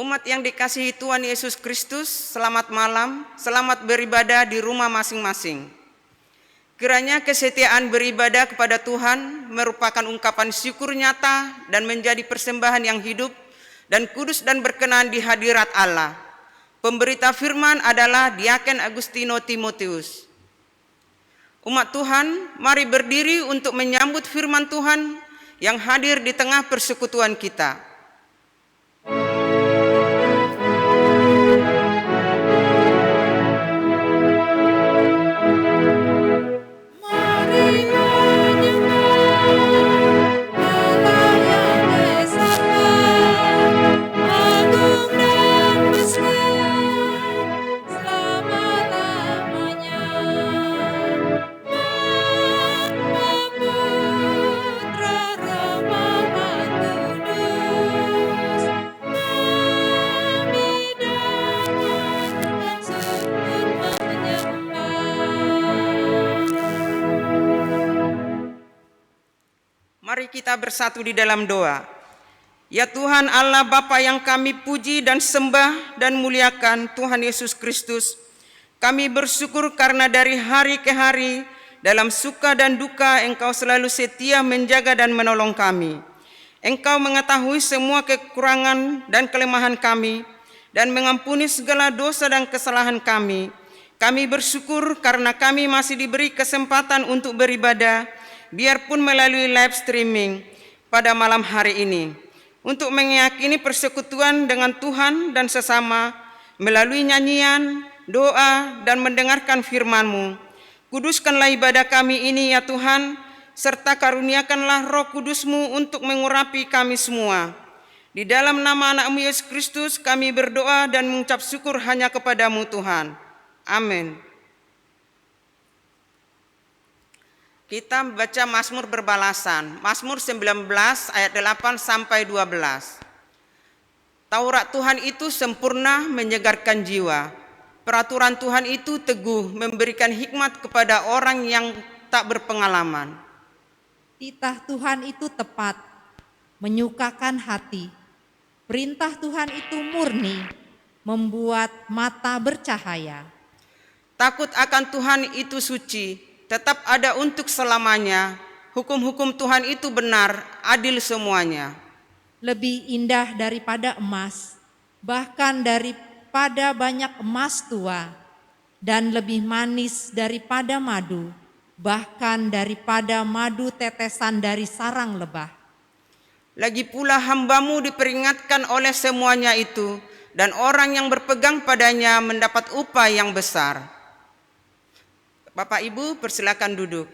Umat yang dikasihi Tuhan Yesus Kristus, selamat malam, selamat beribadah di rumah masing-masing. Kiranya kesetiaan beribadah kepada Tuhan merupakan ungkapan syukur nyata dan menjadi persembahan yang hidup dan kudus dan berkenan di hadirat Allah. Pemberita firman adalah Diaken Agustino Timotius. Umat Tuhan, mari berdiri untuk menyambut firman Tuhan yang hadir di tengah persekutuan kita. Mari kita bersatu di dalam doa. Ya Tuhan Allah Bapa yang kami puji dan sembah dan muliakan, Tuhan Yesus Kristus, kami bersyukur karena dari hari ke hari dalam suka dan duka Engkau selalu setia menjaga dan menolong kami. Engkau mengetahui semua kekurangan dan kelemahan kami dan mengampuni segala dosa dan kesalahan kami. Kami bersyukur karena kami masih diberi kesempatan untuk beribadah, biarpun melalui live streaming pada malam hari ini, untuk meyakini persekutuan dengan Tuhan dan sesama melalui nyanyian, doa, dan mendengarkan firman-Mu. Kuduskanlah ibadah kami ini ya Tuhan, serta karuniakanlah Roh Kudus-Mu untuk mengurapi kami semua. Di dalam nama anak-Mu Yesus Kristus kami berdoa dan mengucap syukur hanya kepada-Mu Tuhan. Amin. Kita membaca Mazmur berbalasan, Mazmur 19 ayat 8 sampai 12. Taurat Tuhan itu sempurna menyegarkan jiwa. Peraturan Tuhan itu teguh memberikan hikmat kepada orang yang tak berpengalaman. Titah Tuhan itu tepat, menyukakan hati. Perintah Tuhan itu murni, membuat mata bercahaya. Takut akan Tuhan itu suci, tetap ada untuk selamanya. Hukum-hukum Tuhan itu benar, adil semuanya. Lebih indah daripada emas, bahkan daripada banyak emas tua, dan lebih manis daripada madu, bahkan daripada madu tetesan dari sarang lebah. Lagi pula hamba-Mu diperingatkan oleh semuanya itu, dan orang yang berpegang padanya mendapat upah yang besar. Bapak Ibu persilakan duduk.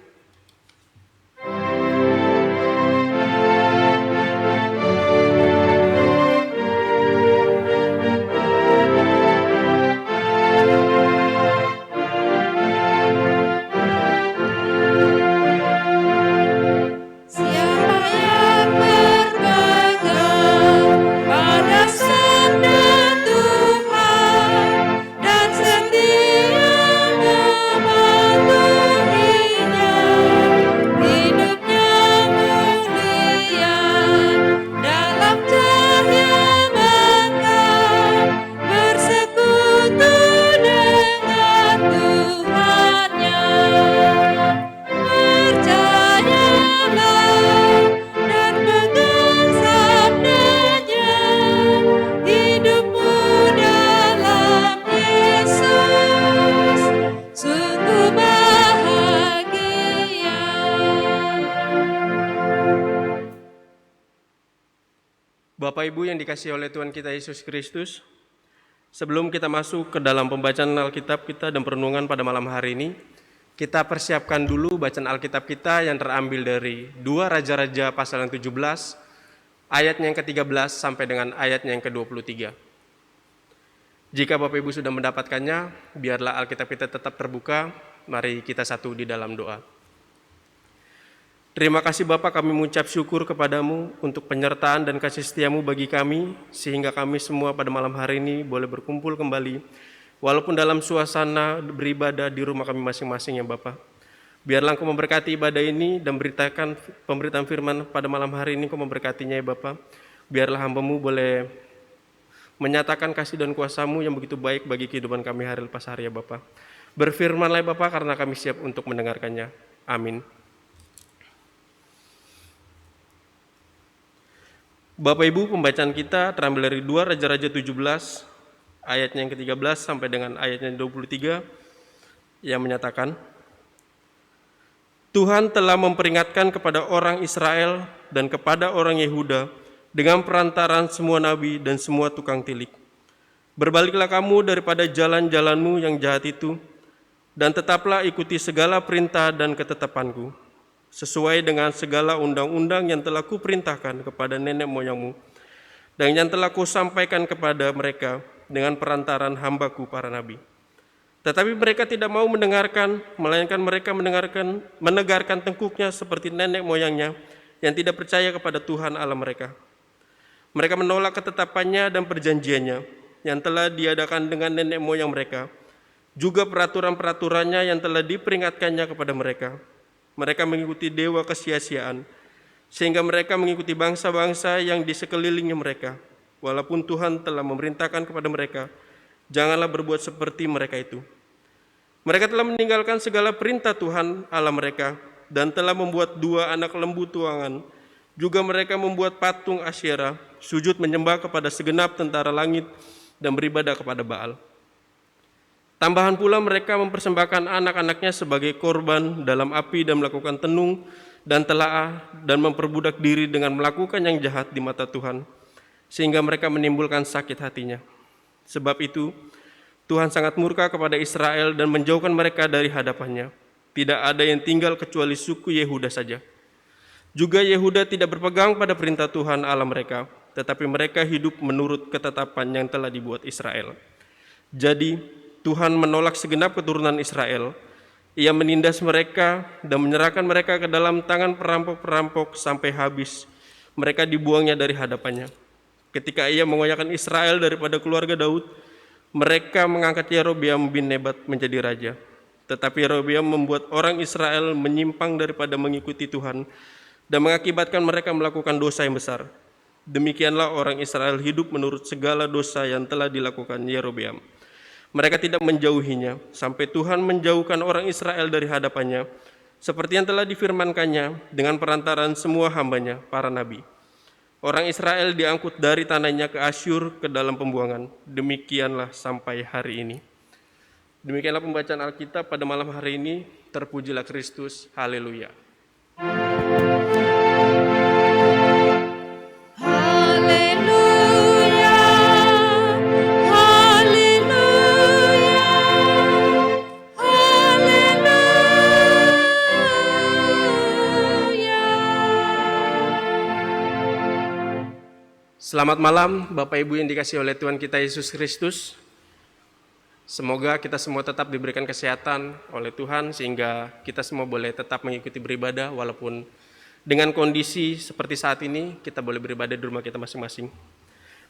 Bapak Ibu yang dikasihi oleh Tuhan kita Yesus Kristus, sebelum kita masuk ke dalam pembacaan Alkitab kita dan perenungan pada malam hari ini, kita persiapkan dulu bacaan Alkitab kita yang terambil dari 2 Raja-Raja pasal yang 17, ayatnya yang ke-13 sampai dengan ayatnya yang ke-23. Jika Bapak Ibu sudah mendapatkannya, biarlah Alkitab kita tetap terbuka, mari kita satu di dalam doa. Terima kasih Bapa, kami mengucap syukur kepadamu untuk penyertaan dan kasih setia-Mu bagi kami, sehingga kami semua pada malam hari ini boleh berkumpul kembali, walaupun dalam suasana beribadah di rumah kami masing-masing ya Bapa. Biarlah Engkau memberkati ibadah ini dan beritakan pemberitaan firman pada malam hari ini, Engkau memberkatinya ya Bapa. Biarlah hamba-Mu boleh menyatakan kasih dan kuasa-Mu yang begitu baik bagi kehidupan kami hari lepas hari ya Bapa. Berfirmanlah Bapa karena kami siap untuk mendengarkannya. Amin. Bapak Ibu, pembacaan kita terambil dari 2 Raja-Raja 17 ayatnya yang ke-13 sampai dengan ayatnya yang 23 yang menyatakan, Tuhan telah memperingatkan kepada orang Israel dan kepada orang Yehuda dengan perantaran semua nabi dan semua tukang tilik. Berbaliklah kamu daripada jalan-jalanmu yang jahat itu, dan tetaplah ikuti segala perintah dan ketetapanku, sesuai dengan segala undang-undang yang telah kuperintahkan kepada nenek moyangmu, dan yang telah kusampaikan kepada mereka dengan perantaran hambaku para nabi. Tetapi mereka tidak mau mendengarkan, melainkan mereka menegarkan tengkuknya seperti nenek moyangnya yang tidak percaya kepada Tuhan Allah mereka. Mereka menolak ketetapannya dan perjanjiannya yang telah diadakan dengan nenek moyang mereka, juga peraturan-peraturannya yang telah diperingatkannya kepada mereka. Mereka mengikuti dewa kesia-siaan, sehingga mereka mengikuti bangsa-bangsa yang di sekelilingnya mereka. Walaupun Tuhan telah memerintahkan kepada mereka, janganlah berbuat seperti mereka itu. Mereka telah meninggalkan segala perintah Tuhan Allah mereka, dan telah membuat 2 anak lembu tuangan. Juga mereka membuat patung Asyera, sujud menyembah kepada segenap tentara langit, dan beribadah kepada Baal. Tambahan pula mereka mempersembahkan anak-anaknya sebagai korban dalam api dan melakukan tenung dan telaah dan memperbudak diri dengan melakukan yang jahat di mata Tuhan, sehingga mereka menimbulkan sakit hatinya. Sebab itu, Tuhan sangat murka kepada Israel dan menjauhkan mereka dari hadapannya. Tidak ada yang tinggal kecuali suku Yehuda saja. Juga Yehuda tidak berpegang pada perintah Tuhan Allah mereka, tetapi mereka hidup menurut ketetapan yang telah dibuat Israel. Jadi, Tuhan menolak segenap keturunan Israel. Ia menindas mereka dan menyerahkan mereka ke dalam tangan perampok-perampok sampai habis. Mereka dibuangnya dari hadapannya. Ketika ia mengoyakkan Israel daripada keluarga Daud, mereka mengangkat Yerobeam bin Nebat menjadi raja. Tetapi Yerobeam membuat orang Israel menyimpang daripada mengikuti Tuhan dan mengakibatkan mereka melakukan dosa yang besar. Demikianlah orang Israel hidup menurut segala dosa yang telah dilakukan Yerobeam. Mereka tidak menjauhinya, sampai Tuhan menjauhkan orang Israel dari hadapannya, seperti yang telah difirmankannya dengan perantaran semua hambanya, para nabi. Orang Israel diangkut dari tanahnya ke Asyur ke dalam pembuangan. Demikianlah sampai hari ini. Demikianlah pembacaan Alkitab pada malam hari ini. Terpujilah Kristus. Haleluya. Selamat malam Bapak Ibu yang dikasihi oleh Tuhan kita Yesus Kristus. Semoga kita semua tetap diberikan kesehatan oleh Tuhan sehingga kita semua boleh tetap mengikuti beribadah walaupun dengan kondisi seperti saat ini kita boleh beribadah di rumah kita masing-masing.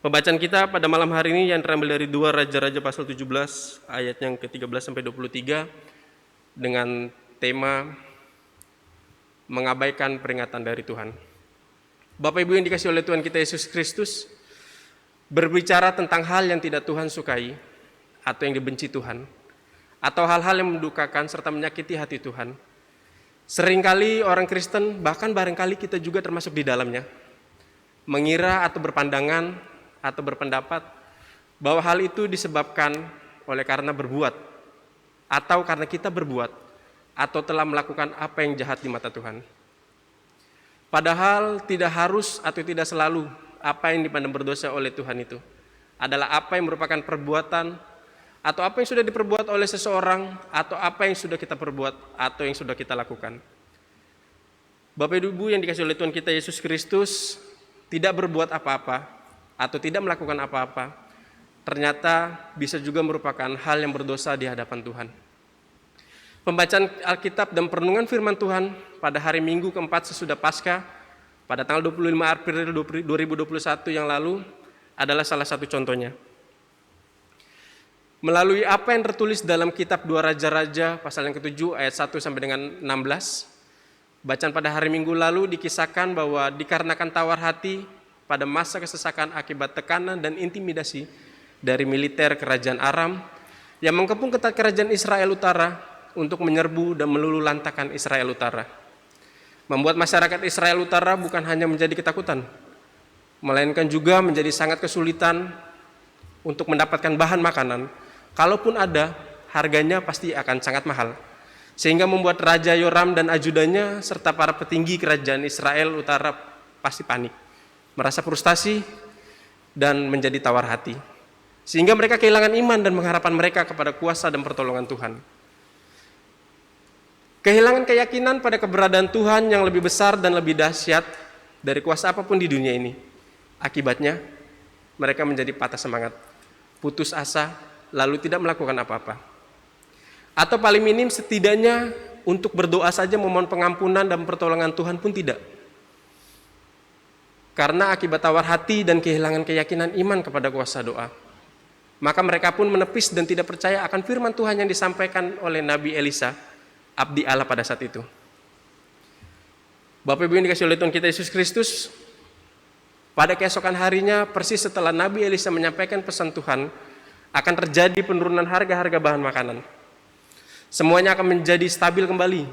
Pembacaan kita pada malam hari ini yang terambil dari 2 Raja-Raja pasal 17 ayat yang ke-13 sampai 23 dengan tema mengabaikan peringatan dari Tuhan. Bapak Ibu yang dikasihi oleh Tuhan kita Yesus Kristus, berbicara tentang hal yang tidak Tuhan sukai atau yang dibenci Tuhan, atau hal-hal yang mendukakan serta menyakiti hati Tuhan. Seringkali orang Kristen, bahkan barangkali kita juga termasuk di dalamnya, mengira atau berpandangan atau berpendapat bahwa hal itu disebabkan oleh karena berbuat, atau karena kita berbuat, atau telah melakukan apa yang jahat di mata Tuhan. Padahal tidak harus atau tidak selalu apa yang dipandang berdosa oleh Tuhan itu adalah apa yang merupakan perbuatan atau apa yang sudah diperbuat oleh seseorang atau apa yang sudah kita perbuat atau yang sudah kita lakukan. Bapak Ibu yang dikasihi oleh Tuhan kita Yesus Kristus, tidak berbuat apa-apa atau tidak melakukan apa-apa ternyata bisa juga merupakan hal yang berdosa di hadapan Tuhan. Pembacaan Alkitab dan perenungan firman Tuhan pada hari Minggu keempat sesudah Paskah pada tanggal 25 April 2021 yang lalu adalah salah satu contohnya. Melalui apa yang tertulis dalam kitab 2 Raja-Raja pasal yang ke-7 ayat 1 sampai dengan 16, bacaan pada hari Minggu lalu dikisahkan bahwa dikarenakan tawar hati pada masa kesesakan akibat tekanan dan intimidasi dari militer kerajaan Aram yang mengepung ketat kerajaan Israel Utara untuk menyerbu dan meluluhlantakkan Israel Utara. Membuat masyarakat Israel Utara bukan hanya menjadi ketakutan, melainkan juga menjadi sangat kesulitan untuk mendapatkan bahan makanan. Kalaupun ada, harganya pasti akan sangat mahal. Sehingga membuat Raja Yoram dan ajudannya serta para petinggi kerajaan Israel Utara pasti panik, merasa frustasi dan menjadi tawar hati. Sehingga mereka kehilangan iman dan pengharapan mereka kepada kuasa dan pertolongan Tuhan. Kehilangan keyakinan pada keberadaan Tuhan yang lebih besar dan lebih dahsyat dari kuasa apapun di dunia ini. Akibatnya, mereka menjadi patah semangat, putus asa, lalu tidak melakukan apa-apa. Atau paling minim setidaknya untuk berdoa saja memohon pengampunan dan pertolongan Tuhan pun tidak. Karena akibat tawar hati dan kehilangan keyakinan iman kepada kuasa doa, maka mereka pun menepis dan tidak percaya akan firman Tuhan yang disampaikan oleh Nabi Elisa, abdi Allah pada saat itu. Bapak Ibu yang dikasihi oleh Tuhan kita Yesus Kristus, pada keesokan harinya persis setelah Nabi Elisa menyampaikan pesan Tuhan, akan terjadi penurunan harga-harga bahan makanan. Semuanya akan menjadi stabil kembali,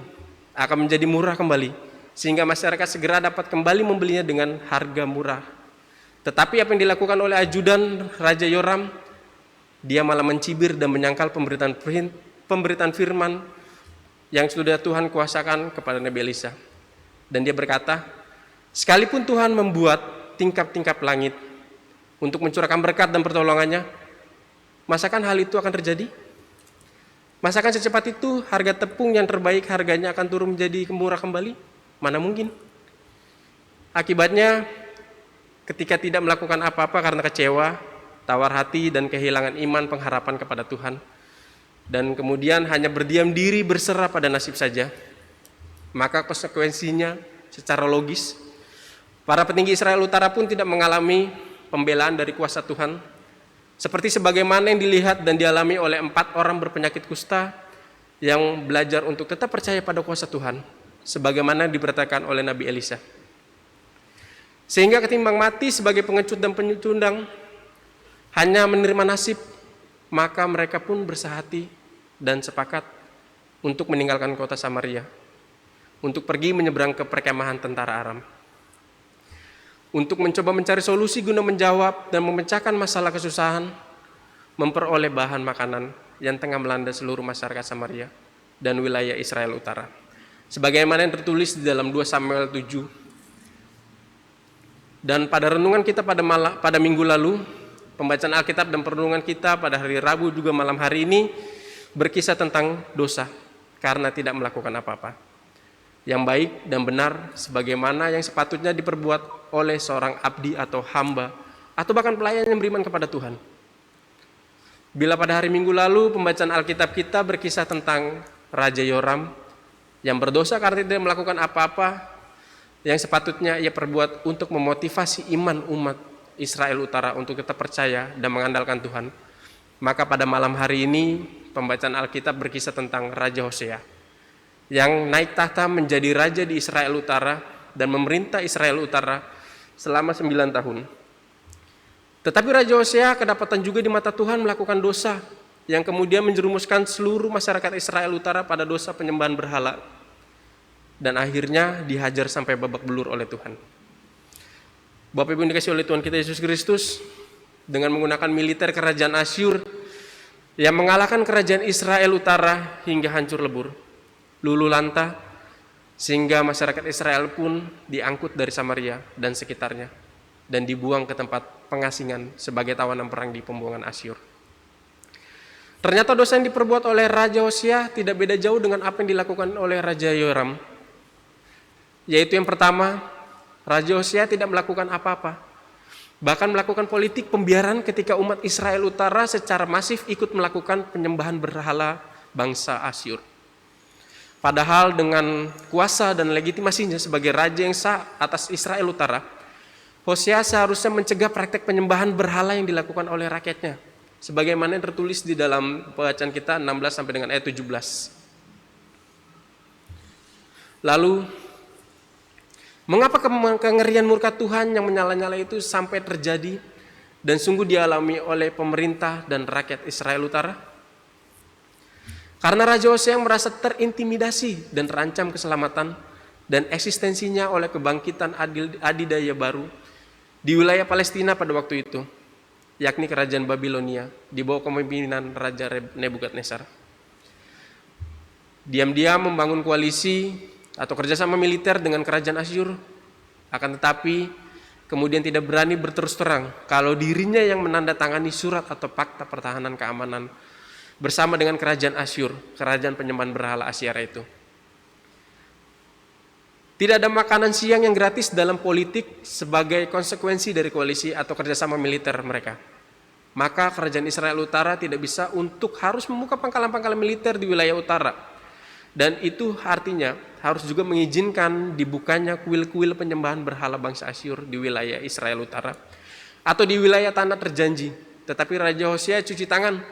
akan menjadi murah kembali, sehingga masyarakat segera dapat kembali membelinya dengan harga murah. Tetapi apa yang dilakukan oleh ajudan Raja Yoram, dia malah mencibir dan menyangkal pemberitaan firman yang sudah Tuhan kuasakan kepada Nabi Elisa. Dan dia berkata, sekalipun Tuhan membuat tingkap-tingkap langit untuk mencurahkan berkat dan pertolongannya, masakan hal itu akan terjadi? Masakan secepat itu harga tepung yang terbaik harganya akan turun menjadi murah kembali? Mana mungkin? Akibatnya ketika tidak melakukan apa-apa karena kecewa, tawar hati dan kehilangan iman pengharapan kepada Tuhan, dan kemudian hanya berdiam diri berserah pada nasib saja, maka konsekuensinya secara logis para petinggi Israel Utara pun tidak mengalami pembelaan dari kuasa Tuhan, seperti sebagaimana yang dilihat dan dialami oleh 4 orang berpenyakit kusta yang belajar untuk tetap percaya pada kuasa Tuhan, sebagaimana diberitakan oleh Nabi Elisa. Sehingga ketimbang mati sebagai pengecut dan penyundang, hanya menerima nasib, maka mereka pun bersehati dan sepakat untuk meninggalkan kota Samaria, untuk pergi menyeberang ke perkemahan tentara Aram, untuk mencoba mencari solusi guna menjawab dan memecahkan masalah kesusahan, memperoleh bahan makanan yang tengah melanda seluruh masyarakat Samaria dan wilayah Israel Utara. Sebagaimana yang tertulis di dalam 2 Samuel 7. Dan pada renungan kita pada minggu lalu, pembacaan Alkitab dan perenungan kita pada hari Rabu juga malam hari ini berkisah tentang dosa karena tidak melakukan apa-apa yang baik dan benar sebagaimana yang sepatutnya diperbuat oleh seorang abdi atau hamba atau bahkan pelayan yang beriman kepada Tuhan. Bila pada hari Minggu lalu pembacaan Alkitab kita berkisah tentang Raja Yoram yang berdosa karena tidak melakukan apa-apa yang sepatutnya ia perbuat untuk memotivasi iman umat Israel Utara untuk tetap percaya dan mengandalkan Tuhan, maka pada malam hari ini pembacaan Alkitab berkisah tentang Raja Hosea yang naik tahta menjadi raja di Israel Utara dan memerintah Israel Utara selama 9 tahun. Tetapi Raja Hosea kedapatan juga di mata Tuhan melakukan dosa yang kemudian menjerumuskan seluruh masyarakat Israel Utara pada dosa penyembahan berhala dan akhirnya dihajar sampai babak belur oleh Tuhan. Bapak Ibu yang dikasihi oleh Tuhan kita Yesus Kristus, dengan menggunakan militer kerajaan Asyur yang mengalahkan kerajaan Israel Utara hingga hancur lebur, luluh lantah, sehingga masyarakat Israel pun diangkut dari Samaria dan sekitarnya dan dibuang ke tempat pengasingan sebagai tawanan perang di pembuangan Asyur. Ternyata dosa yang diperbuat oleh Raja Hosea tidak beda jauh dengan apa yang dilakukan oleh Raja Yoram, yaitu yang pertama, Raja Hosea tidak melakukan apa-apa, bahkan melakukan politik pembiaran ketika umat Israel Utara secara masif ikut melakukan penyembahan berhala bangsa Asyur. Padahal dengan kuasa dan legitimasinya sebagai raja yang sah atas Israel Utara, Hosea seharusnya mencegah praktek penyembahan berhala yang dilakukan oleh rakyatnya, sebagaimana yang tertulis di dalam bacaan kita 16 sampai dengan ayat 17. Lalu Mengapa kengerian murka Tuhan yang menyala-nyala itu sampai terjadi dan sungguh dialami oleh pemerintah dan rakyat Israel Utara? Karena Raja Hosea merasa terintimidasi dan terancam keselamatan dan eksistensinya oleh kebangkitan adidaya baru di wilayah Palestina pada waktu itu, yakni kerajaan Babilonia di bawah kepemimpinan Raja Nebukadnezar. Diam-diam membangun koalisi atau kerjasama militer dengan kerajaan Asyur, akan tetapi kemudian tidak berani berterus terang kalau dirinya yang menandatangani surat atau fakta pertahanan keamanan bersama dengan kerajaan Asyur, kerajaan penyembahan berhala Asyara itu. Tidak ada makanan siang yang gratis dalam politik sebagai konsekuensi dari koalisi atau kerjasama militer mereka. Maka kerajaan Israel Utara tidak bisa untuk harus membuka pangkalan-pangkalan militer di wilayah utara. Dan itu artinya harus juga mengizinkan dibukanya kuil-kuil penyembahan berhala bangsa Asyur di wilayah Israel Utara atau di wilayah tanah terjanji. Tetapi Raja Hosea cuci tangan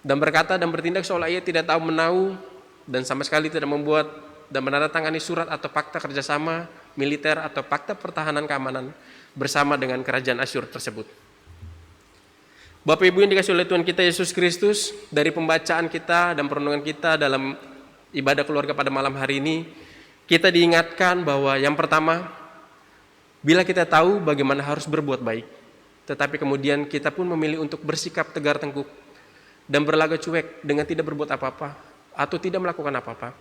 dan berkata dan bertindak seolah ia tidak tahu menahu dan sama sekali tidak membuat dan menandatangani surat atau fakta kerjasama militer atau fakta pertahanan keamanan bersama dengan kerajaan Asyur tersebut. Bapak Ibu yang dikasihi oleh Tuhan kita Yesus Kristus, dari pembacaan kita dan perenungan kita dalam ibadah keluarga pada malam hari ini, kita diingatkan bahwa yang pertama, bila kita tahu bagaimana harus berbuat baik, tetapi kemudian kita pun memilih untuk bersikap tegar tengkuk dan berlagak cuek dengan tidak berbuat apa-apa atau tidak melakukan apa-apa,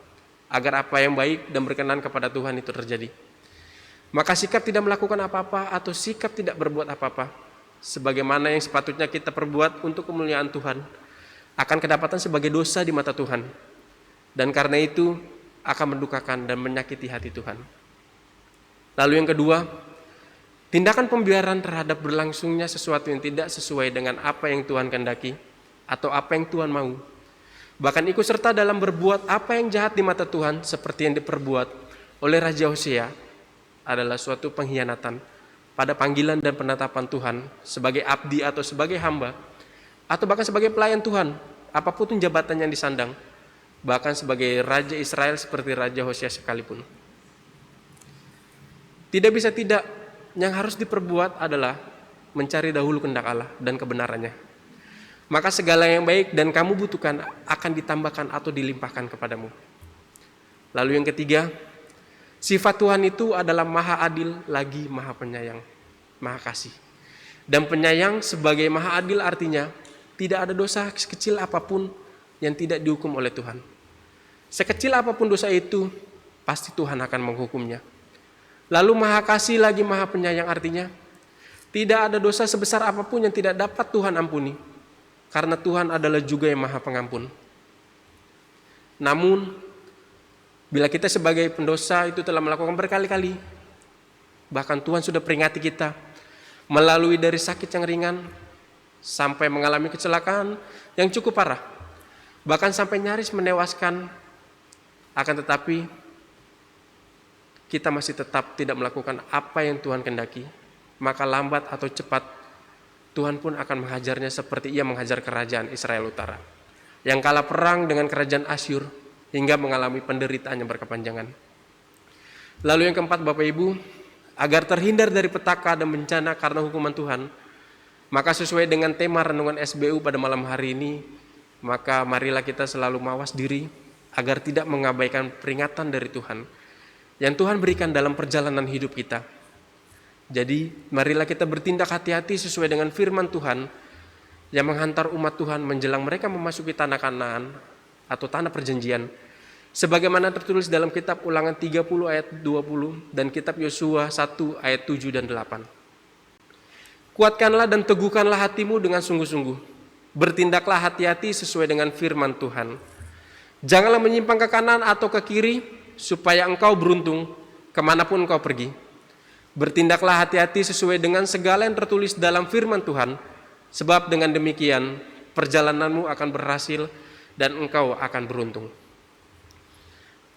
agar apa yang baik dan berkenan kepada Tuhan itu terjadi. Maka sikap tidak melakukan apa-apa atau sikap tidak berbuat apa-apa, sebagaimana yang sepatutnya kita perbuat untuk kemuliaan Tuhan, akan kedapatan sebagai dosa di mata Tuhan. Dan karena itu akan mendukakan dan menyakiti hati Tuhan. Lalu yang kedua, tindakan pembiaran terhadap berlangsungnya sesuatu yang tidak sesuai dengan apa yang Tuhan kehendaki atau apa yang Tuhan mau. Bahkan ikut serta dalam berbuat apa yang jahat di mata Tuhan seperti yang diperbuat oleh Raja Hosea adalah suatu pengkhianatan pada panggilan dan penetapan Tuhan sebagai abdi atau sebagai hamba atau bahkan sebagai pelayan Tuhan, apapun jabatan yang disandang, bahkan sebagai Raja Israel seperti Raja Hosea sekalipun. Tidak bisa tidak, yang harus diperbuat adalah mencari dahulu kehendak Allah dan kebenarannya. Maka segala yang baik dan kamu butuhkan akan ditambahkan atau dilimpahkan kepadamu. Lalu yang ketiga, sifat Tuhan itu adalah maha adil lagi maha penyayang, maha kasih. Dan penyayang sebagai maha adil artinya tidak ada dosa sekecil apapun yang tidak dihukum oleh Tuhan. Sekecil apapun dosa itu, pasti Tuhan akan menghukumnya. Lalu maha kasih lagi maha penyayang artinya, tidak ada dosa sebesar apapun yang tidak dapat Tuhan ampuni, karena Tuhan adalah juga yang maha pengampun. Namun, bila kita sebagai pendosa itu telah melakukan berkali-kali, bahkan Tuhan sudah peringati kita, melalui dari sakit yang ringan, sampai mengalami kecelakaan yang cukup parah, bahkan sampai nyaris menewaskan, akan tetapi kita masih tetap tidak melakukan apa yang Tuhan kehendaki, maka lambat atau cepat Tuhan pun akan menghajarnya seperti ia menghajar kerajaan Israel Utara yang kalah perang dengan kerajaan Asyur hingga mengalami penderitaan yang berkepanjangan. Lalu yang keempat, Bapak Ibu, agar terhindar dari petaka dan bencana karena hukuman Tuhan, maka sesuai dengan tema renungan SBU pada malam hari ini, maka marilah kita selalu mawas diri agar tidak mengabaikan peringatan dari Tuhan yang Tuhan berikan dalam perjalanan hidup kita. Jadi marilah kita bertindak hati-hati sesuai dengan firman Tuhan yang menghantar umat Tuhan menjelang mereka memasuki tanah Kanaan atau tanah perjanjian, sebagaimana tertulis dalam kitab Ulangan 30 ayat 20 dan kitab Yosua 1 ayat 7 dan 8. Kuatkanlah dan teguhkanlah hatimu dengan sungguh-sungguh, bertindaklah hati-hati sesuai dengan firman Tuhan. Janganlah menyimpang ke kanan atau ke kiri, supaya engkau beruntung kemanapun engkau pergi. Bertindaklah hati-hati sesuai dengan segala yang tertulis dalam firman Tuhan, sebab dengan demikian perjalananmu akan berhasil dan engkau akan beruntung.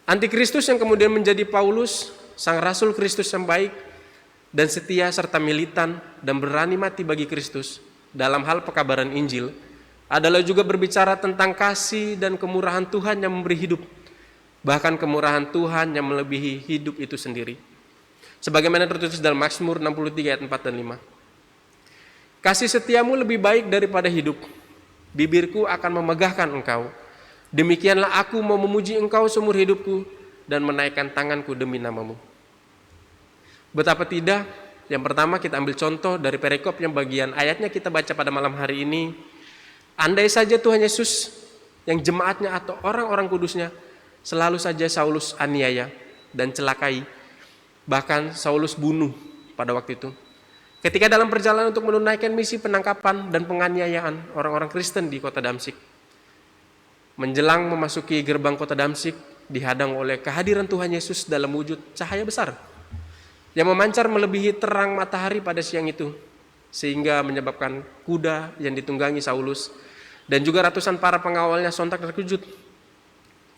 Antikristus yang kemudian menjadi Paulus, sang rasul Kristus yang baik dan setia serta militan dan berani mati bagi Kristus dalam hal pekabaran Injil, adalah juga berbicara tentang kasih dan kemurahan Tuhan yang memberi hidup, bahkan kemurahan Tuhan yang melebihi hidup itu sendiri. Sebagaimana tertulis dalam Mazmur 63 ayat 4 dan 5. Kasih setiamu lebih baik daripada hidup. Bibirku akan memegahkan engkau. Demikianlah aku mau memuji engkau seumur hidupku dan menaikkan tanganku demi namamu. Betapa tidak, yang pertama kita ambil contoh dari perikop yang bagian ayatnya kita baca pada malam hari ini. Andai saja Tuhan Yesus yang jemaatnya atau orang-orang kudusnya selalu saja Saulus aniaya dan celakai, bahkan Saulus bunuh pada waktu itu. Ketika dalam perjalanan untuk menunaikan misi penangkapan dan penganiayaan orang-orang Kristen di kota Damsyik, menjelang memasuki gerbang kota Damsyik, dihadang oleh kehadiran Tuhan Yesus dalam wujud cahaya besar yang memancar melebihi terang matahari pada siang itu, sehingga menyebabkan kuda yang ditunggangi Saulus dan juga ratusan para pengawalnya sontak terkejut,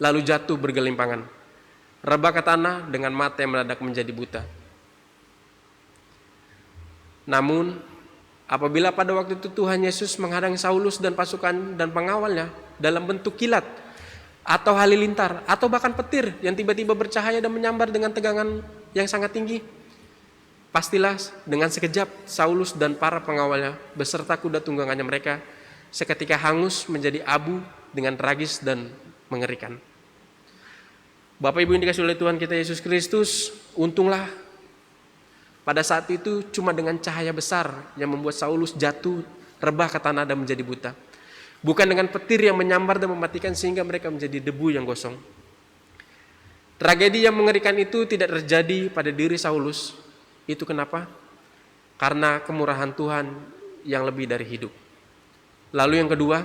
lalu jatuh bergelimpangan, rebah ke tanah dengan mata yang mendadak menjadi buta. Namun, apabila pada waktu itu Tuhan Yesus menghadang Saulus dan pasukan dan pengawalnya dalam bentuk kilat atau halilintar atau bahkan petir yang tiba-tiba bercahaya dan menyambar dengan tegangan yang sangat tinggi, pastilah dengan sekejap Saulus dan para pengawalnya beserta kuda tunggangannya mereka seketika hangus menjadi abu dengan tragis dan mengerikan. Bapak Ibu yang dikasihi oleh Tuhan kita Yesus Kristus, untunglah pada saat itu cuma dengan cahaya besar yang membuat Saulus jatuh, rebah ke tanah dan menjadi buta. Bukan dengan petir yang menyambar dan mematikan sehingga mereka menjadi debu yang gosong. Tragedi yang mengerikan itu tidak terjadi pada diri Saulus. Itu kenapa? Karena kemurahan Tuhan yang lebih dari hidup. Lalu yang kedua,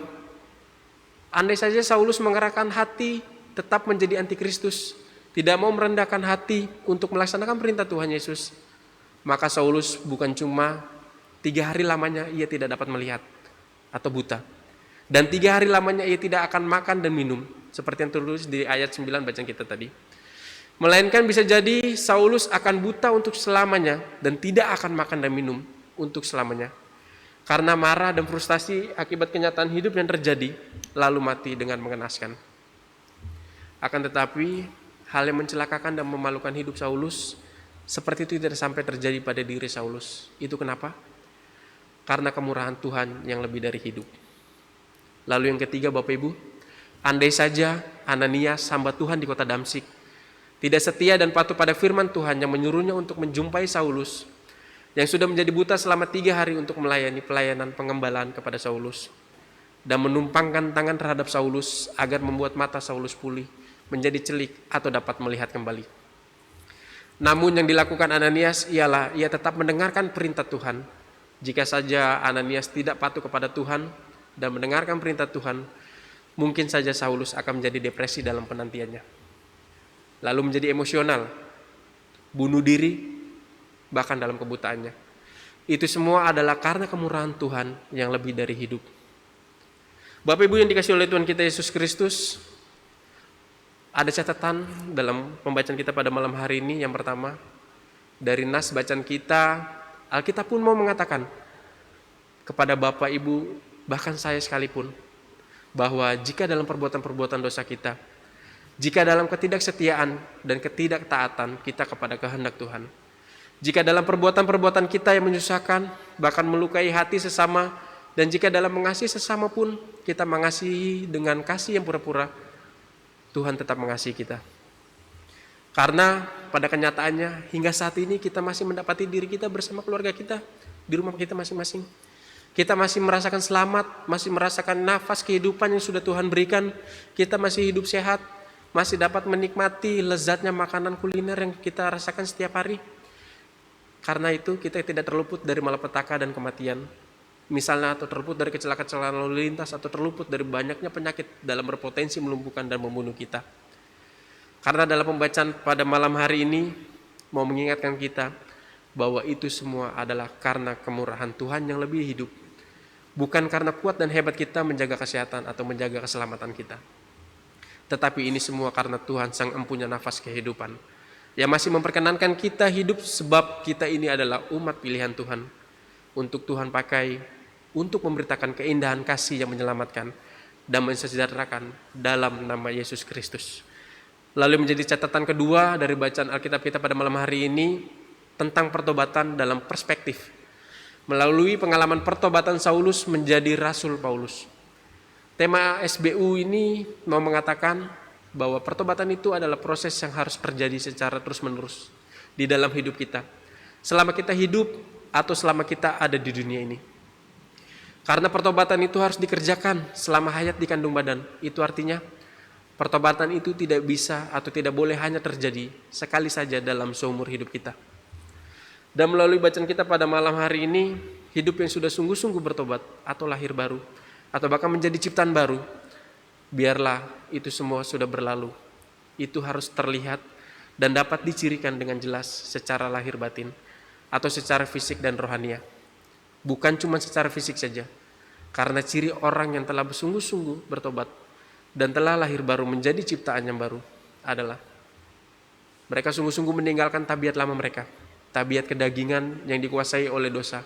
andai saja Saulus mengerahkan hati tetap menjadi antikristus, tidak mau merendahkan hati untuk melaksanakan perintah Tuhan Yesus, maka Saulus bukan cuma 3 hari lamanya ia tidak dapat melihat atau buta, dan 3 hari lamanya ia tidak akan makan dan minum, seperti yang tertulis di ayat 9 bacaan kita tadi. Melainkan bisa jadi Saulus akan buta untuk selamanya dan tidak akan makan dan minum untuk selamanya, karena marah dan frustasi akibat kenyataan hidup yang terjadi, lalu mati dengan mengenaskan. Akan tetapi hal yang mencelakakan dan memalukan hidup Saulus seperti itu tidak sampai terjadi pada diri Saulus. Itu kenapa? Karena kemurahan Tuhan yang lebih dari hidup. Lalu yang ketiga, Bapak Ibu, andai saja Ananias, hamba Tuhan di kota Damsyik, tidak setia dan patuh pada firman Tuhan yang menyuruhnya untuk menjumpai Saulus, yang sudah menjadi buta selama 3 hari untuk melayani pelayanan pengembalaan kepada Saulus, dan menumpangkan tangan terhadap Saulus agar membuat mata Saulus pulih, menjadi celik atau dapat melihat kembali. Namun yang dilakukan Ananias ialah ia tetap mendengarkan perintah Tuhan. Jika saja Ananias tidak patuh kepada Tuhan dan mendengarkan perintah Tuhan, mungkin saja Saulus akan menjadi depresi dalam penantiannya, lalu menjadi emosional, bunuh diri, bahkan dalam kebutaannya. Itu semua adalah karena kemurahan Tuhan yang lebih dari hidup. Bapak Ibu yang dikasihi oleh Tuhan kita Yesus Kristus, ada catatan dalam pembacaan kita pada malam hari ini. Yang pertama, dari nas bacaan kita, Alkitab pun mau mengatakan kepada Bapak Ibu, bahkan saya sekalipun, bahwa jika dalam perbuatan-perbuatan dosa kita, jika dalam ketidaksetiaan dan ketidaktaatan kita kepada kehendak Tuhan, jika dalam perbuatan-perbuatan kita yang menyusahkan, bahkan melukai hati sesama, dan jika dalam mengasihi sesama pun kita mengasihi dengan kasih yang pura-pura, Tuhan tetap mengasihi kita. Karena pada kenyataannya hingga saat ini kita masih mendapati diri kita bersama keluarga kita di rumah kita masing-masing. Kita masih merasakan selamat, masih merasakan nafas kehidupan yang sudah Tuhan berikan. Kita masih hidup sehat, masih dapat menikmati lezatnya makanan kuliner yang kita rasakan setiap hari. Karena itu kita tidak terluput dari malapetaka dan kematian. Misalnya, atau terluput dari kecelakaan lalu lintas, atau terluput dari banyaknya penyakit dalam berpotensi melumpuhkan dan membunuh kita. Karena dalam pembacaan pada malam hari ini mau mengingatkan kita bahwa itu semua adalah karena kemurahan Tuhan yang lebih hidup, bukan karena kuat dan hebat kita menjaga kesehatan atau menjaga keselamatan kita, tetapi ini semua karena Tuhan sang empunya nafas kehidupan yang masih memperkenankan kita hidup, sebab kita ini adalah umat pilihan Tuhan untuk Tuhan pakai untuk memberitakan keindahan kasih yang menyelamatkan dan mensejahterakan dalam nama Yesus Kristus. Lalu menjadi catatan kedua dari bacaan Alkitab kita pada malam hari ini, tentang pertobatan dalam perspektif. Melalui pengalaman pertobatan Saulus menjadi Rasul Paulus. Tema SBU ini mau mengatakan bahwa pertobatan itu adalah proses yang harus terjadi secara terus-menerus di dalam hidup kita. Selama kita hidup atau selama kita ada di dunia ini. Karena pertobatan itu harus dikerjakan selama hayat di kandung badan. Itu artinya pertobatan itu tidak bisa atau tidak boleh hanya terjadi sekali saja dalam seumur hidup kita. Dan melalui bacaan kita pada malam hari ini, hidup yang sudah sungguh-sungguh bertobat atau lahir baru, atau bahkan menjadi ciptaan baru, biarlah itu semua sudah berlalu. Itu harus terlihat dan dapat dicirikan dengan jelas secara lahir batin atau secara fisik dan rohania. Bukan cuma secara fisik saja, karena ciri orang yang telah bersungguh-sungguh bertobat dan telah lahir baru menjadi ciptaan yang baru adalah mereka sungguh-sungguh meninggalkan tabiat lama mereka, tabiat kedagingan yang dikuasai oleh dosa,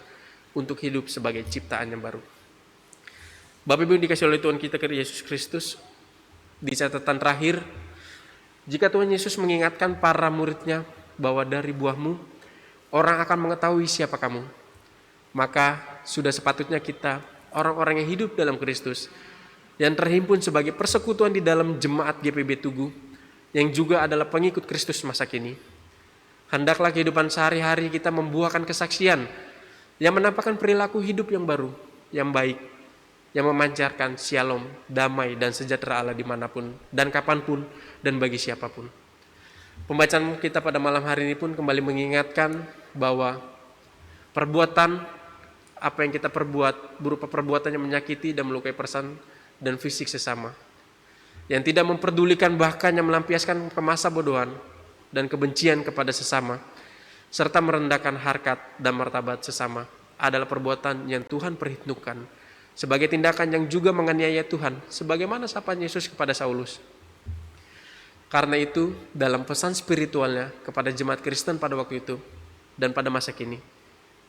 untuk hidup sebagai ciptaan yang baru. Bapak Ibu yang dikasihi oleh Tuhan kita Yesus Kristus, di catatan terakhir, jika Tuhan Yesus mengingatkan para muridnya bahwa dari buahmu orang akan mengetahui siapa kamu, maka sudah sepatutnya kita, orang-orang yang hidup dalam Kristus, yang terhimpun sebagai persekutuan di dalam jemaat GPB Tugu, yang juga adalah pengikut Kristus masa kini, hendaklah kehidupan sehari-hari kita membuahkan kesaksian yang menampakkan perilaku hidup yang baru, yang baik, yang memancarkan shalom, damai, dan sejahtera Allah dimanapun dan kapanpun dan bagi siapapun. Pembacaan kita pada malam hari ini pun kembali mengingatkan bahwa perbuatan apa yang kita perbuat berupa perbuatan yang menyakiti dan melukai perasaan dan fisik sesama, yang tidak memperdulikan bahkan yang melampiaskan kemasa bodohan dan kebencian kepada sesama, serta merendahkan harkat dan martabat sesama, adalah perbuatan yang Tuhan perhitungkan sebagai tindakan yang juga menganiaya Tuhan, sebagaimana sapaan Yesus kepada Saulus. Karena itu, dalam pesan spiritualnya kepada jemaat Kristen pada waktu itu dan pada masa kini,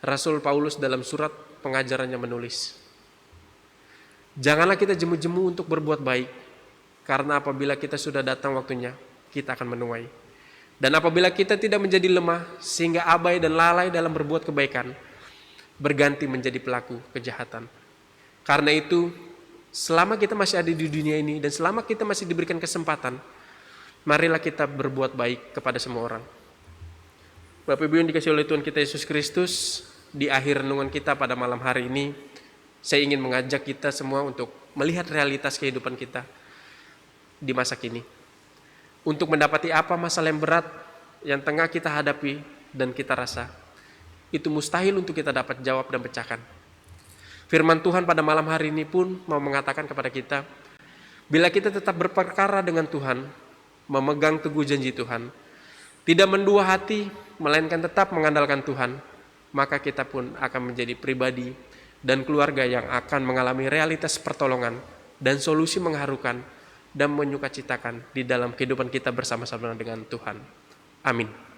Rasul Paulus dalam surat pengajarannya menulis, janganlah kita jemu-jemu untuk berbuat baik, karena apabila kita sudah datang waktunya, kita akan menuai. Dan apabila kita tidak menjadi lemah, sehingga abai dan lalai dalam berbuat kebaikan, berganti menjadi pelaku kejahatan. Karena itu, selama kita masih ada di dunia ini, dan selama kita masih diberikan kesempatan, marilah kita berbuat baik kepada semua orang. Bapak Ibu yang dikasihi oleh Tuhan kita Yesus Kristus, di akhir renungan kita pada malam hari ini, saya ingin mengajak kita semua untuk melihat realitas kehidupan kita di masa kini. Untuk mendapati apa masalah yang berat yang tengah kita hadapi dan kita rasa, itu mustahil untuk kita dapat jawab dan pecahkan. Firman Tuhan pada malam hari ini pun mau mengatakan kepada kita, bila kita tetap berperkara dengan Tuhan, memegang teguh janji Tuhan, tidak mendua hati, melainkan tetap mengandalkan Tuhan, maka kita pun akan menjadi pribadi dan keluarga yang akan mengalami realitas pertolongan dan solusi mengharukan dan menyukacitakan di dalam kehidupan kita bersama-sama dengan Tuhan. Amin.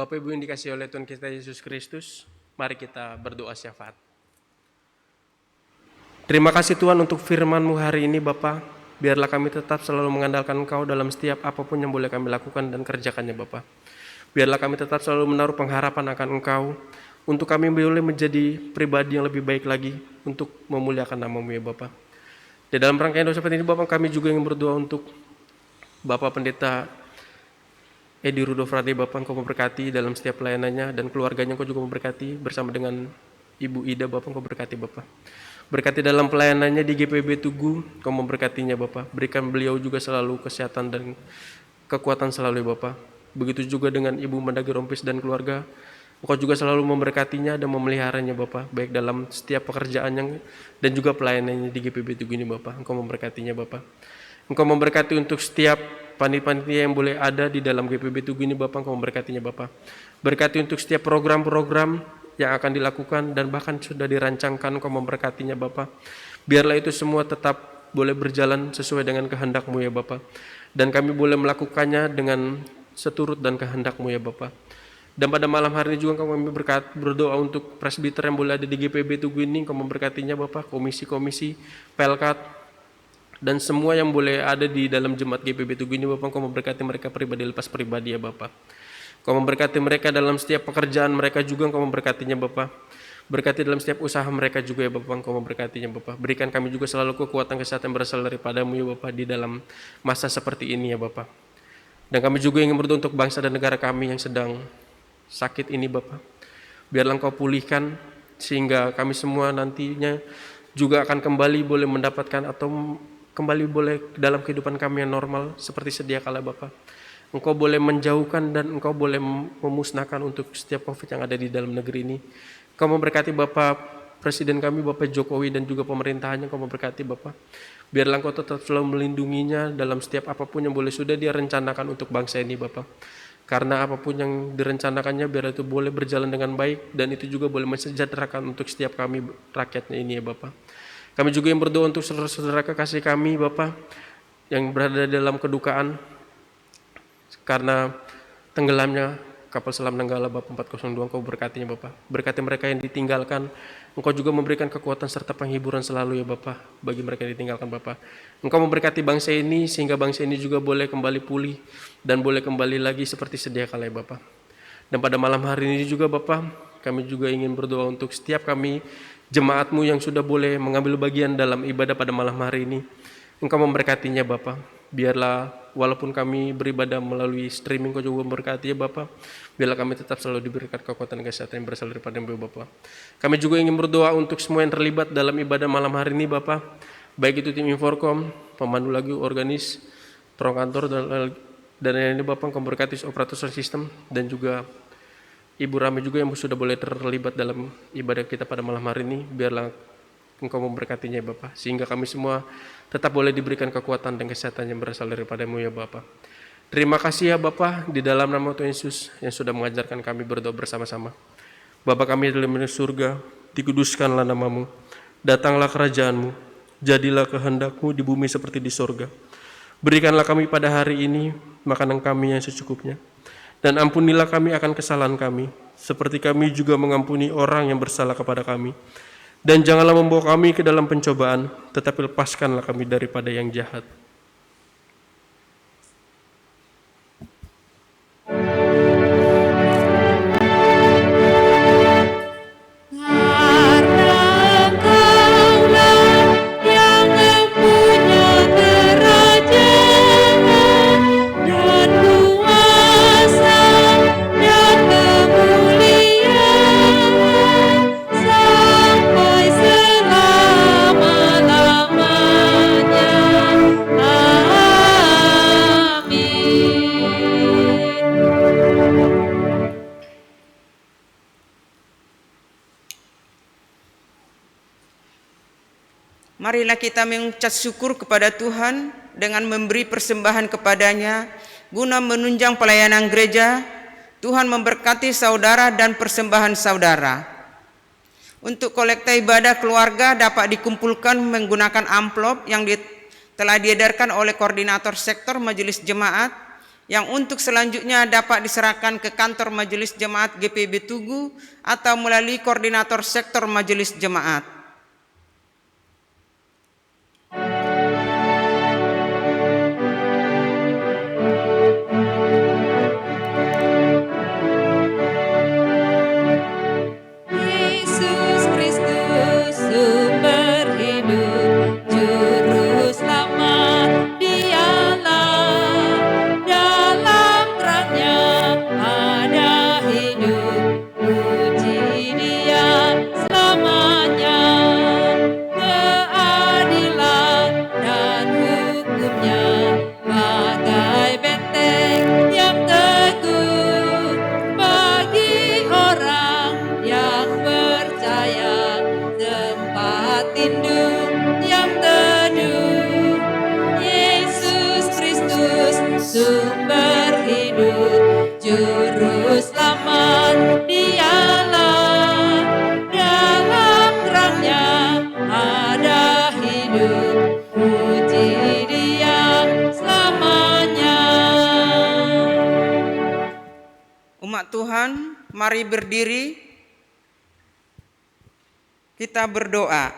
Bapak Ibu yang dikasihi oleh Tuhan kita Yesus Kristus, mari kita berdoa syafaat. Terima kasih Tuhan untuk firman-Mu hari ini Bapa. Biarlah kami tetap selalu mengandalkan Engkau dalam setiap apapun yang boleh kami lakukan dan kerjakannya Bapa. Biarlah kami tetap selalu menaruh pengharapan akan Engkau, untuk kami boleh menjadi pribadi yang lebih baik lagi untuk memuliakan nama-Mu ya Bapa. Di dalam rangkaian doa seperti ini Bapak, kami juga ingin berdoa untuk Bapak Pendeta Edi Rudolf Rade Bapak Engkau memberkati dalam setiap pelayanannya, dan keluarganya Engkau juga memberkati bersama dengan Ibu Ida Bapak Engkau berkati Bapak. Berkati dalam pelayanannya di GPB Tugu, Engkau memberkatinya Bapak. Berikan beliau juga selalu kesehatan dan kekuatan selalu ya Bapak. Begitu juga dengan Ibu Mendagri Rompis dan keluarga, Engkau juga selalu memberkatinya dan memeliharanya Bapak, baik dalam setiap pekerjaannya dan juga pelayanannya di GPB Tugu ini Bapak. Engkau memberkatinya Bapak. Engkau memberkati untuk setiap panitia yang boleh ada di dalam GPB Tugu ini Bapak. Engkau memberkatinya Bapak. Berkati untuk setiap program-program yang akan dilakukan dan bahkan sudah dirancangkan, Engkau memberkatinya Bapak. Biarlah itu semua tetap boleh berjalan sesuai dengan kehendak-Mu ya Bapak. Dan kami boleh melakukannya dengan seturut dan kehendak-Mu ya Bapak. Dan pada malam hari ini juga kami berdoa untuk presbiter yang boleh ada di GPB Tugu ini, Engkau memberkatinya Bapak, komisi-komisi, pelkat, dan semua yang boleh ada di dalam jemaat GPB Tugu ini Bapak. Engkau memberkati mereka pribadi lepas pribadi ya Bapak. Engkau memberkati mereka dalam setiap pekerjaan mereka juga, Engkau memberkatinya Bapak. Berkati dalam setiap usaha mereka juga ya Bapak, Engkau memberkatinya Bapak. Berikan kami juga selalu kekuatan kesehatan berasal daripada-Mu ya Bapak di dalam masa seperti ini ya Bapak. Dan kami juga ingin berdoa untuk bangsa dan negara kami yang sedang sakit ini Bapak. Biarlah Engkau pulihkan sehingga kami semua nantinya juga akan kembali boleh mendapatkan atau kembali boleh dalam kehidupan kami yang normal seperti sedia kala Bapak. Engkau boleh menjauhkan dan Engkau boleh memusnahkan untuk setiap COVID yang ada di dalam negeri ini. Engkau memberkati Bapak Presiden kami Bapak Jokowi dan juga pemerintahannya. Engkau memberkati Bapak. Biarlah Engkau tetap selalu melindunginya dalam setiap apapun yang boleh sudah dia rencanakan untuk bangsa ini Bapak. Karena apapun yang direncanakannya biar itu boleh berjalan dengan baik dan itu juga boleh mensejahterakan untuk setiap kami rakyatnya ini ya Bapak. Kami juga yang berdoa untuk saudara-saudara kekasih kami Bapak yang berada dalam kedukaan karena tenggelamnya kapal selam Nanggala Bapak 402. Engkau berkatinya Bapak. Berkati mereka yang ditinggalkan. Engkau juga memberikan kekuatan serta penghiburan selalu ya Bapak bagi mereka yang ditinggalkan Bapak. Engkau memberkati bangsa ini sehingga bangsa ini juga boleh kembali pulih dan boleh kembali lagi seperti sedia kala ya Bapak. Dan pada malam hari ini juga Bapak, kami juga ingin berdoa untuk setiap kami jemaat-Mu yang sudah boleh mengambil bagian dalam ibadah pada malam hari ini. Engkau memberkatinya Bapak. Biarlah walaupun kami beribadah melalui streaming, Engkau juga memberkati ya Bapak. Biarlah kami tetap selalu diberikan kekuatan kesehatan yang berasal daripada-Mu Bapak. Kami juga ingin berdoa untuk semua yang terlibat dalam ibadah malam hari ini Bapak. Baik itu tim Inforkom, pemandu lagu, organis, perang kantor, dan yang ini Bapak Engkau memberkati operator sound system dan juga Ibu Rame juga yang sudah boleh terlibat dalam ibadah kita pada malam hari ini. Biarlah Engkau memberkatinya ya Bapak, sehingga kami semua tetap boleh diberikan kekuatan dan kesehatan yang berasal daripada-Mu ya Bapak. Terima kasih ya Bapak, di dalam nama Tuhan Yesus yang sudah mengajarkan kami berdoa bersama-sama. Bapa kami dalam surga, dikuduskanlah nama-Mu, datanglah kerajaan-Mu, jadilah kehendak-Mu di bumi seperti di surga. Berikanlah kami pada hari ini makanan kami yang secukupnya, dan ampunilah kami akan kesalahan kami, seperti kami juga mengampuni orang yang bersalah kepada kami. Dan janganlah membawa kami ke dalam pencobaan, tetapi lepaskanlah kami daripada yang jahat. Marilah kita mengucap syukur kepada Tuhan dengan memberi persembahan kepada-Nya guna menunjang pelayanan gereja. Tuhan memberkati saudara dan persembahan saudara. Untuk kolekta ibadah keluarga dapat dikumpulkan menggunakan amplop yang telah diedarkan oleh koordinator sektor Majelis Jemaat, yang untuk selanjutnya dapat diserahkan ke kantor Majelis Jemaat GPB Tugu atau melalui koordinator sektor Majelis Jemaat. Dialah dalam terangnya Umat Tuhan, mari berdiri, kita berdoa.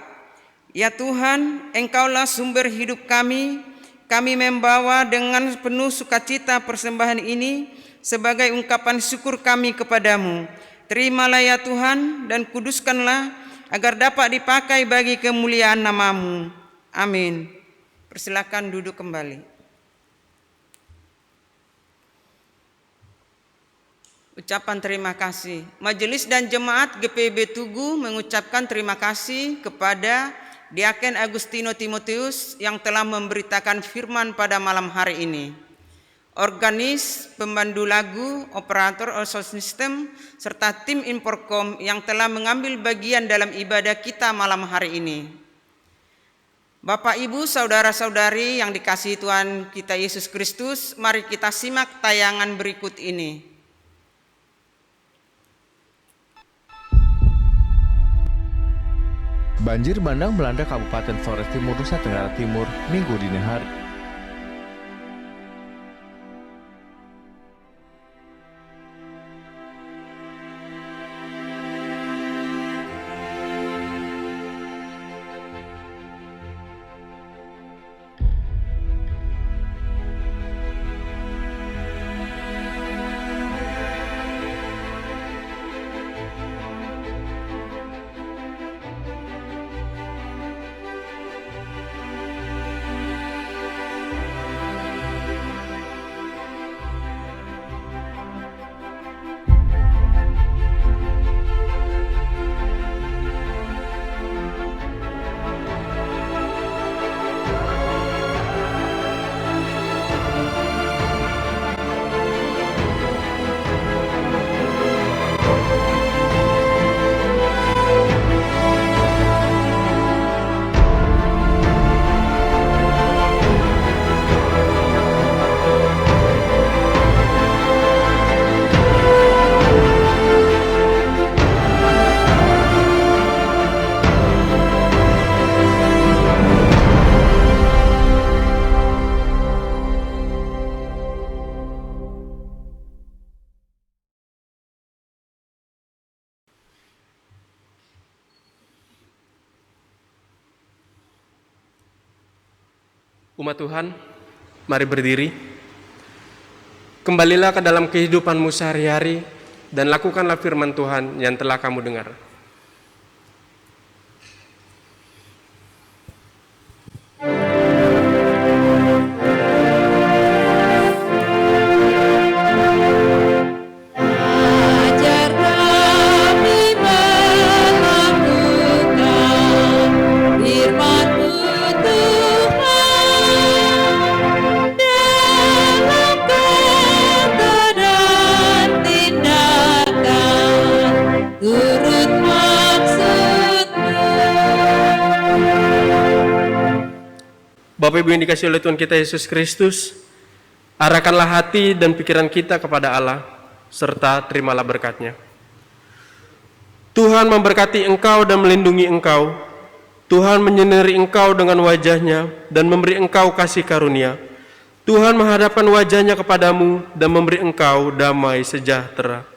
Ya Tuhan, Engkaulah sumber hidup kami. Kami membawa dengan penuh sukacita persembahan ini sebagai ungkapan syukur kami kepadamu. Terimalah ya Tuhan dan kuduskanlah agar dapat dipakai bagi kemuliaan nama-Mu. Amin. Persilakan duduk kembali. Ucapan terima kasih. Majelis dan Jemaat GPIB Tugu mengucapkan terima kasih kepada Diaken Agustino Timotius yang telah memberitakan firman pada malam hari ini. Organis, pemandu lagu, operator sound system, serta tim Inforkom yang telah mengambil bagian dalam ibadah kita malam hari ini. Bapak, Ibu, Saudara-saudari yang dikasihi Tuhan kita Yesus Kristus, mari kita simak tayangan berikut ini. Banjir bandang melanda Kabupaten Flores Timur, Nusa Tenggara Timur, Minggu dini hari. Umat Tuhan, mari berdiri. Kembalilah ke dalam kehidupanmu sehari-hari dan lakukanlah firman Tuhan yang telah kamu dengar. Bapak Ibu yang dikasihi oleh Tuhan kita Yesus Kristus, arahkanlah hati dan pikiran kita kepada Allah, serta terimalah berkat-Nya. Tuhan memberkati engkau dan melindungi engkau. Tuhan menyinari engkau dengan wajah-Nya dan memberi engkau kasih karunia. Tuhan menghadapkan wajah-Nya kepadamu dan memberi engkau damai sejahtera.